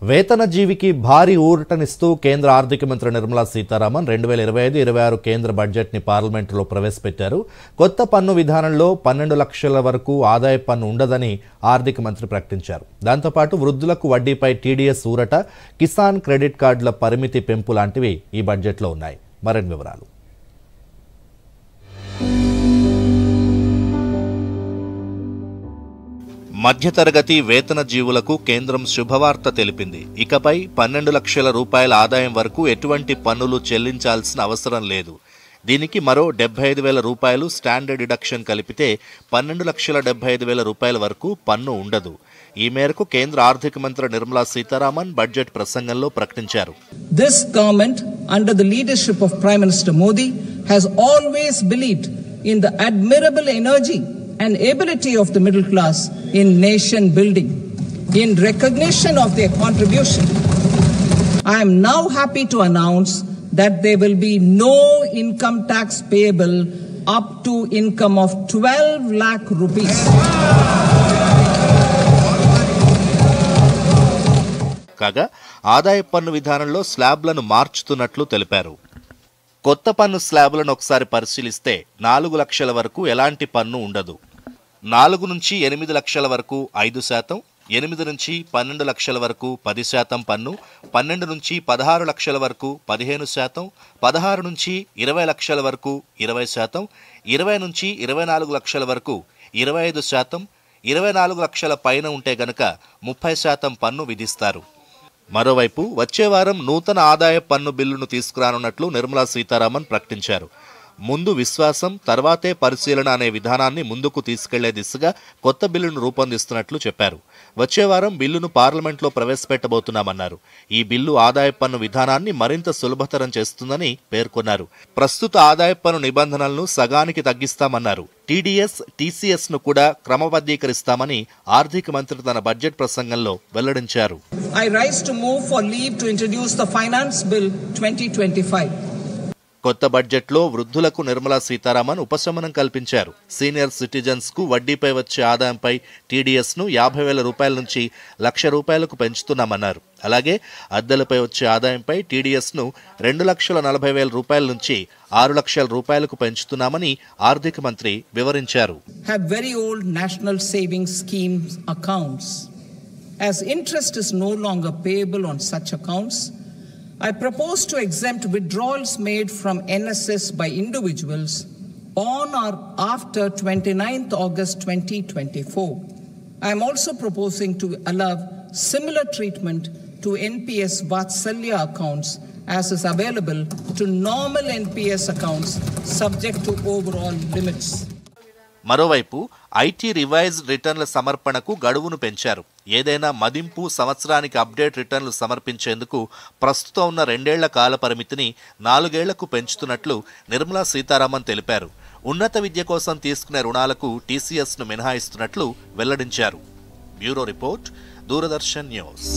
వేతన జీవికి భారీ ఊరటనిస్తూ కేంద్ర ఆర్థిక మంత్రి నిర్మలా సీతారామన్ 2025-26 కేంద్ర బడ్జెట్ ని పార్లమెంటులో ప్రవేశపెట్టారు. కొత్త పన్ను విధానంలో 12 లక్షల వరకు ఆదాయ పన్ను ఉండదని ఆర్థిక మంత్రి ప్రకటించారు. దాంతో పాటు వృద్ధులకు వడ్డీపై టీడీఎస్ ఊరట, కిసాన్ క్రెడిట్ కార్డుల పరిమితి పెంపు లాంటివి ఈ బడ్జెట్లో ఉన్నాయి. మరిన్ని వివరాలు. మధ్యతరగతి వేతన జీవులకు కేంద్రం శుభవార్త తెలిపింది. ఇకపై 12 లక్షల రూపాయల ఆదాయం వరకు ఎటువంటి పన్నులు చెల్లించాల్సిన అవసరం లేదు. దీనికి మరో 75,000 రూపాయలు స్టాండర్డ్ డిడక్షన్ కలిపితే 12,75,000 రూపాయల వరకు పన్ను ఉండదు. ఈ మేరకు కేంద్ర ఆర్థిక మంత్రి నిర్మలా సీతారామన్ బడ్జెట్ ప్రసంగంలో ప్రకటించారు. This government under the leadership of Prime Minister Modi has always believed in the admirable energy and ability of the middle class in nation building. In recognition of their contribution, I am now happy to announce that there will be no income tax payable up to income of 12 lakh rupees. కాగా ఆదాయ పన్ను విధానంలో స్లాబ్లను మార్చుతున్నట్లు తెలిపారు. కొత్త పన్ను స్లాబులను ఒకసారి పరిశీలిస్తే 4 లక్షల వరకు ఎలాంటి పన్ను ఉండదు. 4 నుంచి 8 లక్షల వరకు 5%, 8 నుంచి 12 లక్షల వరకు 10% పన్ను, 12 నుంచి 16 లక్షల వరకు 15%, 16 నుంచి 20 లక్షల వరకు 20%, 20 నుంచి 24 లక్షల వరకు 25%, 24 లక్షల పైన ఉంటే గనక 30% పన్ను విధిస్తారు. మరోవైపు వచ్చే వారం నూతన ఆదాయ పన్ను బిల్లును తీసుకురానున్నట్లు నిర్మలా సీతారామన్ ప్రకటించారు. ముందు విశ్వాసం, తర్వాతే పరిశీలన అనే విధానాన్ని ముందుకు తీసుకెళ్లే దిశగా కొత్త బిల్లును రూపొందిస్తున్నట్లు చెప్పారు. వచ్చే వారం బిల్లును పార్లమెంట్లో ప్రవేశపెట్టబోతున్నామన్నారు. ఈ బిల్లు ఆదాయ పన్ను విధానాన్ని మరింత సులభతరం చేస్తుందని పేర్కొన్నారు. ప్రస్తుత ఆదాయ పన్ను నిబంధనలను సగానికి తగ్గిస్తామన్నారు. టీడీఎస్, టీసీఎస్ ను కూడా క్రమబద్ధీకరిస్తామని ఆర్థిక మంత్రి తన బడ్జెట్ ప్రసంగంలో వెల్లడించారు. I rise to move for leave to introduce the Finance Bill 2025. కొత్త బడ్జెట్లో వృద్ధులకు నిర్మలా సీతారామన్ ఉపశమనం కల్పించారు. సీనియర్ సిటిజన్స్ కు వడ్డీపై వచ్చే ఆదాయంపై టీడీఎస్ ను 50,000 రూపాయల నుంచి 1,00,000 రూపాయలకు పెంచుతున్నామన్నారు. అలాగే అద్దెలపై వచ్చే ఆదాయంపై టీడీఎస్ ను 2,40,000 రూపాయల నుంచి 6,00,000 రూపాయలకు పెంచుతున్నామని ఆర్థిక మంత్రి వివరించారు. Have very old national savings schemes accounts. As interest is no longer payable on such accounts, I propose to exempt withdrawals made from NSS by individuals on or after 29th August 2024. I am also proposing to allow similar treatment to NPS Vatsalya accounts as is available to normal NPS accounts subject to overall limits. మరోవైపు IT revised రిటర్న్ల సమర్పణకు గడువును పెంచారు. ఏదైనా మదింపు సంవత్సరానికి update రిటర్న్లు సమర్పించేందుకు ప్రస్తుతం ఉన్న 2 ఏళ్ల కాల పరిమితిని 4 ఏళ్లకు పెంచుతున్నట్లు నిర్మలా సీతారామన్ తెలిపారు. ఉన్నత విద్య కోసం తీసుకునే రుణాలకు టీసీఎస్ ను మినహాయిస్తున్నట్లు వెల్లడించారు. Bureau report, Doordarshan news.